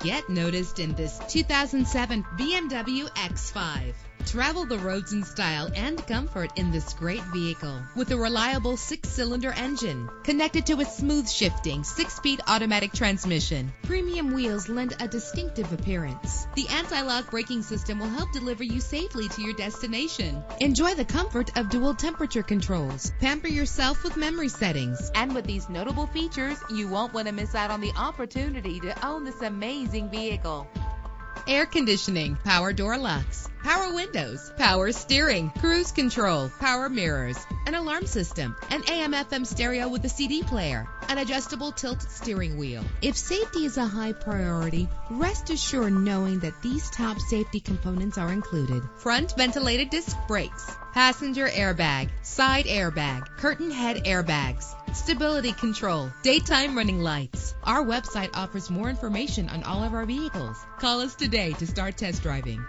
Get noticed in this 2007 BMW X5. Travel the roads in style and comfort in this great vehicle with a reliable 6-cylinder engine connected to a smooth shifting 6-speed automatic transmission. Premium wheels lend a distinctive appearance. The anti-lock braking system will help deliver you safely to your destination. Enjoy the comfort of dual temperature controls. Pamper yourself with memory settings. And with these notable features, you won't want to miss out on the opportunity to own this amazing vehicle. Air conditioning, power door locks, power windows, power steering, cruise control, power mirrors, an alarm system, an AM/FM stereo with a CD player, an adjustable tilt steering wheel. If safety is a high priority, rest assured knowing that these top safety components are included: front ventilated disc brakes, passenger airbag, side airbag, curtain head airbags, stability control, daytime running lights. Our website offers more information on all of our vehicles. Call us today to start test driving.